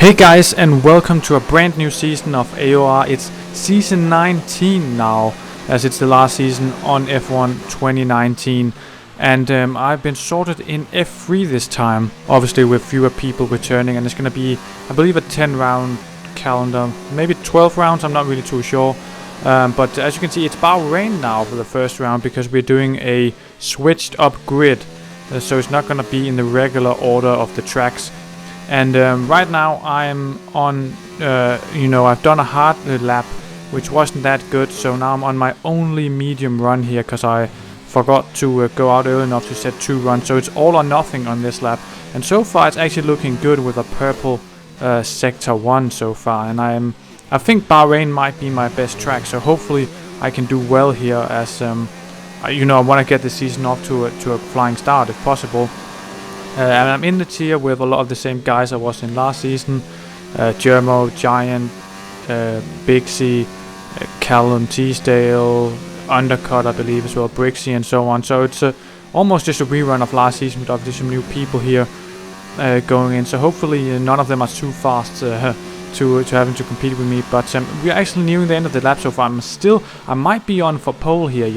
Hey guys, and welcome to a brand new season of AOR. It's season 19 now, as it's the last season on F1 2019. And I've been sorted in F3 this time, obviously with fewer people returning, and it's going to be, I believe, a 10 round calendar, maybe 12 rounds, I'm not really too sure. But as you can see, it's Bahrain now for the first round, because we're doing a switched up grid, so it's not going to be in the regular order of the tracks. And right now I'm on, I've done a hard lap, which wasn't that good, so now I'm on my only medium run here, because I forgot to go out early enough to set 2 runs, so it's all or nothing on this lap. And so far it's actually looking good with a purple sector 1 so far, and I think Bahrain might be my best track, so hopefully I can do well here, as I want to get the season off to a flying start if possible. And I'm in the tier with a lot of the same guys I was in last season. Germo, Giant, Big C, Callum Teasdale, Undercut I believe as well, Brixie and so on. So it's almost just a rerun of last season, with obviously some new people here going in. So hopefully none of them are too fast to having to compete with me. But we're actually nearing the end of the lap so far. I might be on for pole here,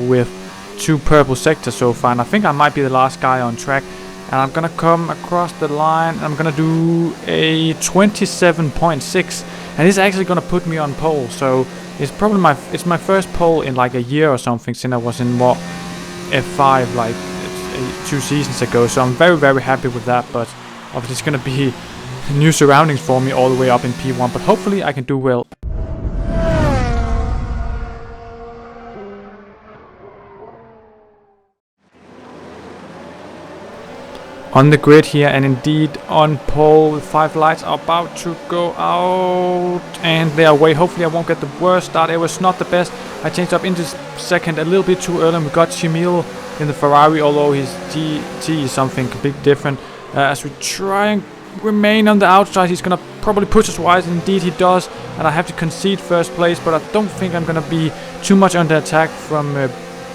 with 2 purple sectors so far. And I think I might be the last guy on track. And I'm gonna come across the line, and I'm gonna do a 27.6, and it's actually gonna put me on pole. So it's probably my first pole in like a year or something, since I was in F5 like 2 seasons ago. So I'm very, very happy with that. But obviously it's gonna be new surroundings for me all the way up in P1, but hopefully I can do well. On the grid here, and indeed on pole, 5 lights are about to go out, and they're away. Hopefully I won't get the worst start. It was not the best. I changed up into second a little bit too early, and we got Shimil in the Ferrari, although his GT is something completely different. As we try and remain on the outside, he's gonna probably push us wide, and indeed he does, and I have to concede first place, but I don't think I'm gonna be too much under attack from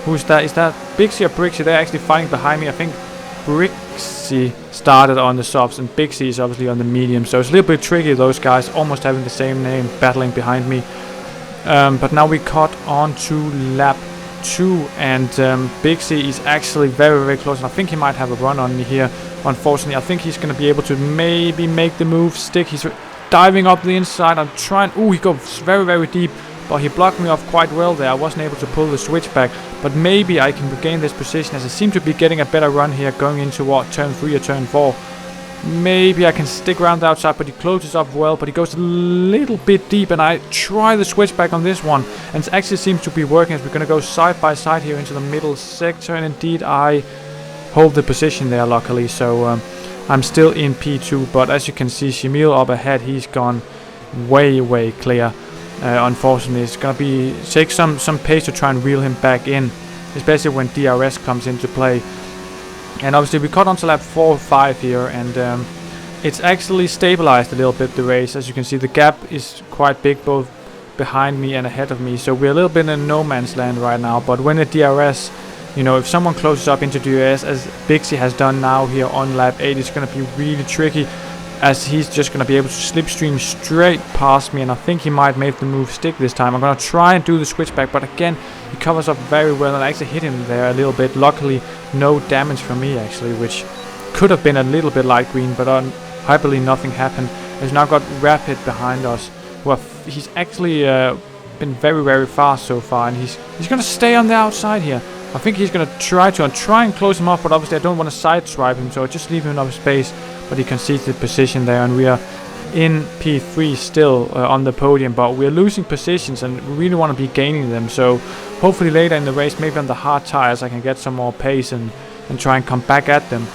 who's that? Is that Bixie or Brixie? They're actually fighting behind me. I think Brixie started on the softs, and Big C is obviously on the medium, so it's a little bit tricky, those guys almost having the same name battling behind me. But now we caught on to lap 2, and Big C is actually very, very close, and I think he might have a run on me here. Unfortunately, I think he's going to be able to maybe make the move stick. He's diving up the inside. I'm trying. Ooh, he goes very, very deep, but he blocked me off quite well there. I wasn't able to pull the switch back, but maybe I can regain this position, as I seem to be getting a better run here going into turn 3 or turn 4. Maybe I can stick around the outside, but he closes up well, but he goes a little bit deep, and I try the switch back on this one, and it actually seems to be working, as we're going to go side by side here into the middle sector, and indeed I hold the position there luckily. So I'm still in P2, but as you can see, Shimil up ahead, he's gone way, way clear. Unfortunately, it's gonna take some pace to try and reel him back in, especially when DRS comes into play. And obviously we caught on to lap 4 or 5 here, and it's actually stabilized a little bit, the race. As you can see, the gap is quite big, both behind me and ahead of me, so we're a little bit in no man's land right now. But when the DRS, if someone closes up into DRS, as Bixie has done now here on lap 8, it's gonna be really tricky, as he's just going to be able to slipstream straight past me, and I think he might make the move stick this time. I'm going to try and do the switchback, but again, he covers up very well, and I actually hit him there a little bit. Luckily, no damage from me actually, which could have been a little bit light green, but happily nothing happened. He's now got Rapid behind us, he's actually been very, very fast so far, and he's going to stay on the outside here. I think he's going to try and close him off, but obviously I don't want to sideswipe him, so I just leave him enough space. But he concedes the position there, and we are in P3 still on the podium, but we're losing positions, and we really want to be gaining them. So hopefully later in the race, maybe on the hard tires, I can get some more pace and try and come back at them.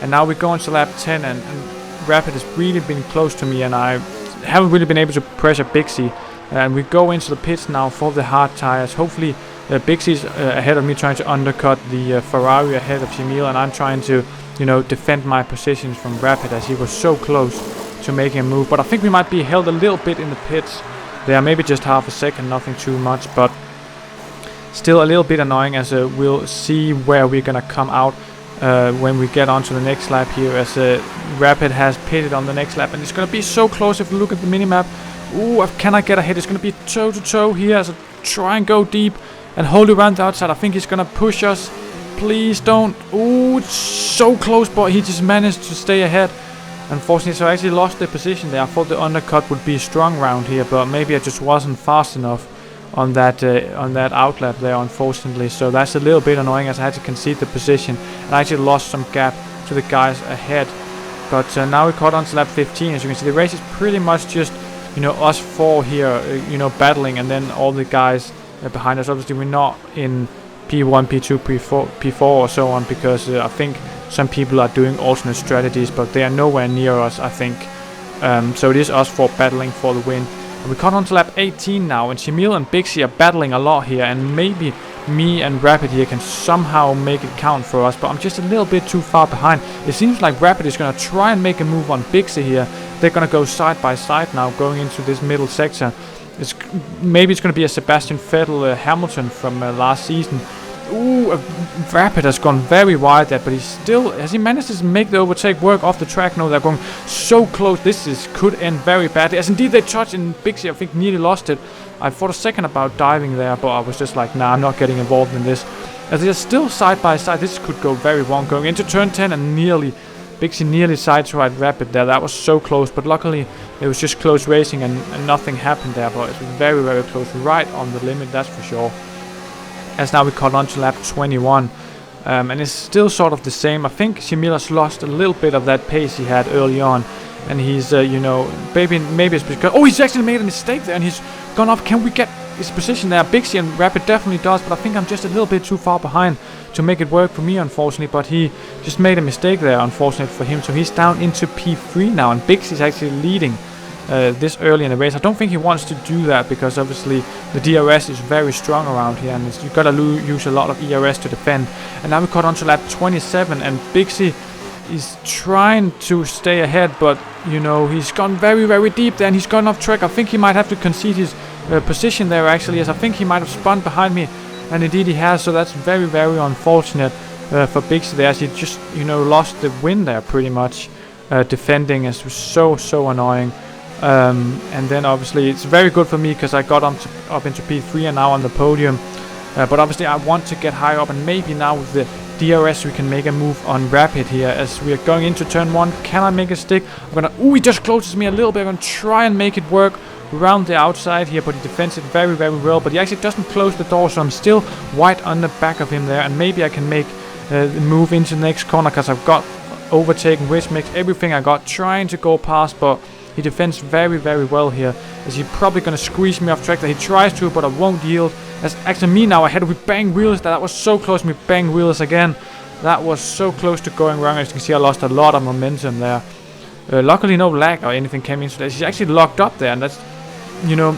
And now we go into lap 10, and Rapid has really been close to me, and I haven't really been able to pressure Bixie. And we go into the pits now for the hard tires. Hopefully Bixie's ahead of me, trying to undercut the Ferrari ahead of Shimil, and I'm trying to defend my positions from Rapid, as he was so close to making a move. But I think we might be held a little bit in the pits there, maybe just half a second, nothing too much, but still a little bit annoying, as we'll see where we're gonna come out when we get onto the next lap here, as Rapid has pitted on the next lap, and it's gonna be so close if you look at the minimap. Ooh, can I get ahead? It's gonna be toe to toe here, as I try and go deep and hold around the outside. I think he's gonna push us. Please don't. Ooh, it's so close, but he just managed to stay ahead. Unfortunately, so I actually lost the position there. I thought the undercut would be a strong round here, but maybe I just wasn't fast enough on that outlap there, unfortunately. So that's a little bit annoying, as I had to concede the position, and I actually lost some gap to the guys ahead. But now we caught on to lap 15. As you can see, the race is pretty much just, you know, us four here, you know, battling, and then all the guys behind us. Obviously, we're not in P1, P2, P4 or so on, because I think some people are doing alternate strategies, but they are nowhere near us, I think. So it is us four battling for the win. And we caught on to lap 18 now, and Shamil and Bixie are battling a lot here, and maybe me and Rapid here can somehow make it count for us, but I'm just a little bit too far behind. It seems like Rapid is going to try and make a move on Bixie here. They're going to go side by side now, going into this middle sector. Maybe it's going to be a Sebastian Vettel Hamilton from last season. Ooh, Rapid has gone very wide there, but has he managed to make the overtake work off the track? No, they're going so close. This could end very badly, as indeed they touched, and Bixie, I think, nearly lost it. I thought a second about diving there, but I was just like, nah, I'm not getting involved in this. As they're still side by side, this could go very wrong, going into turn 10, and Bixie nearly sideswiped Rapid there. That was so close, but luckily it was just close racing, and nothing happened there, but it was very, very close, right on the limit, that's for sure. As now we caught on to lap 21, and it's still sort of the same. I think Shamila's lost a little bit of that pace he had early on, and he's, you know, maybe it's because, oh, he's actually made a mistake there, and he's gone off. Can we get his position there? Bixie and Rapid definitely does, but I think I'm just a little bit too far behind to make it work for me, unfortunately, but he just made a mistake there, unfortunately for him, so he's down into P3 now, and Bixie's actually leading this early in the race. I don't think he wants to do that, because obviously the DRS is very strong around here, and you've got to use a lot of ERS to defend. And now we caught on to lap 27, and Bixie is trying to stay ahead, but you know, he's gone very, very deep there, and he's gone off track. I think he might have to concede his position there, actually, as I think he might have spun behind me, and indeed he has. So that's very, very unfortunate for Bixie there, as he just, you know, lost the win there pretty much defending. It was so annoying. And then obviously it's very good for me, because I got up into P3 and now on the podium, but obviously I want to get higher up, and maybe now with the DRS we can make a move on Rapid here, as we are going into turn 1. Can I make a stick? He just closes me a little bit. I'm gonna try and make it work around the outside here, but he defends it very, very well, but he actually doesn't close the door, so I'm still right on the back of him there, and maybe I can make the move into the next corner, because I've got overtaken, which makes everything I got trying to go past, but he defends very, very well here, as he's probably going to squeeze me off track. That he tries to, but I won't yield. As actually me now ahead, we bang wheels. That was so close. We bang wheels again. That was so close to going wrong. As you can see, I lost a lot of momentum there. Luckily, no lag or anything came into that. He's actually locked up there, and that's, you know,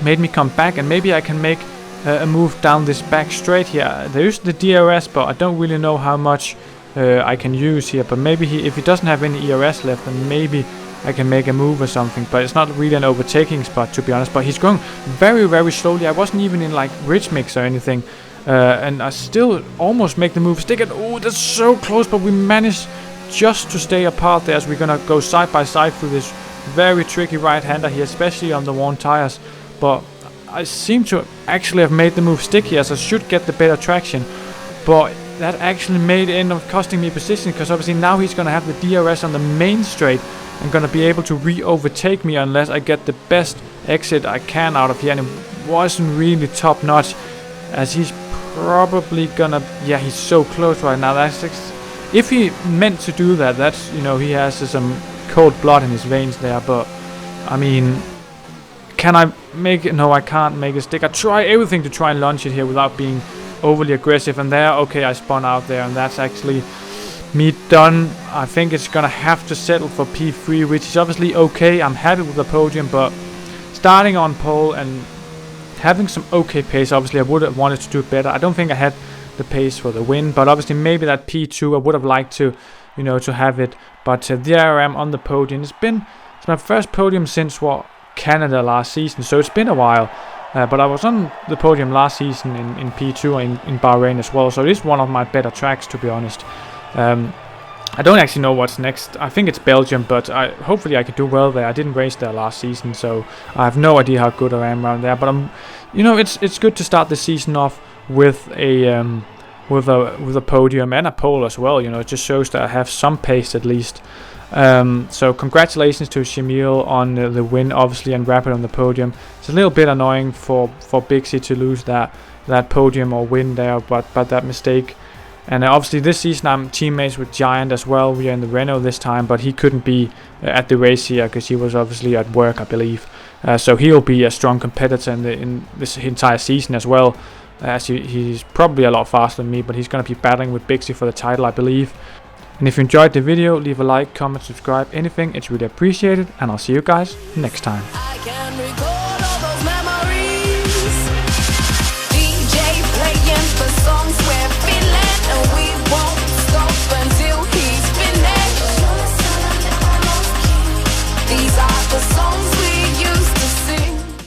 made me come back. And maybe I can make a move down this back straight here. There is the DRS, but I don't really know how much I can use here. But maybe if he doesn't have any ERS left, then maybe I can make a move or something, but it's not really an overtaking spot, to be honest. But he's going very, very slowly. I wasn't even in like rich mix or anything, and I still almost make the move. Stick it. Oh, that's so close, but we managed just to stay apart there, as we're gonna go side by side through this very tricky right-hander here, especially on the worn tires. But I seem to actually have made the move stick here, so I should get the better traction. But that actually made it end up costing me position, because obviously now he's gonna have the DRS on the main straight and gonna be able to re-overtake me unless I get the best exit I can out of here, and it wasn't really top notch, as he's probably gonna, yeah, he's so close right now. That's if he meant to do that, that's, you know, he has some cold blood in his veins there. But I mean, can I make it? No, I can't make a stick. I try everything to try and launch it here without being overly aggressive, and there, okay, I spun out there, and that's actually me done. I think it's gonna have to settle for P3, which is obviously okay. I'm happy with the podium, but starting on pole and having some okay pace, obviously I would have wanted to do better. I don't think I had the pace for the win, but obviously maybe that P2 I would have liked to, you know, to have it. But there I am on the podium. It's my first podium since Canada last season, so it's been a while. But I was on the podium last season in P2 in Bahrain as well, so it is one of my better tracks, to be honest. I don't actually know what's next. I think it's Belgium, but hopefully I can do well there. I didn't race there last season, so I have no idea how good I am around there. But it's good to start the season off with a podium and a pole as well. It just shows that I have some pace at least. So congratulations to Shamil on the win, obviously, and Rapid on the podium. It's a little bit annoying for Bixie to lose that podium or win there, but that mistake. And obviously this season I'm teammates with Giant as well. We are in the Renault this time, but he couldn't be at the race here because he was obviously at work, I believe. So he'll be a strong competitor in this entire season as well. As he's probably a lot faster than me, but he's going to be battling with Bixie for the title, I believe. And if you enjoyed the video, leave a like, comment, subscribe, anything. It's really appreciated, and I'll see you guys next time.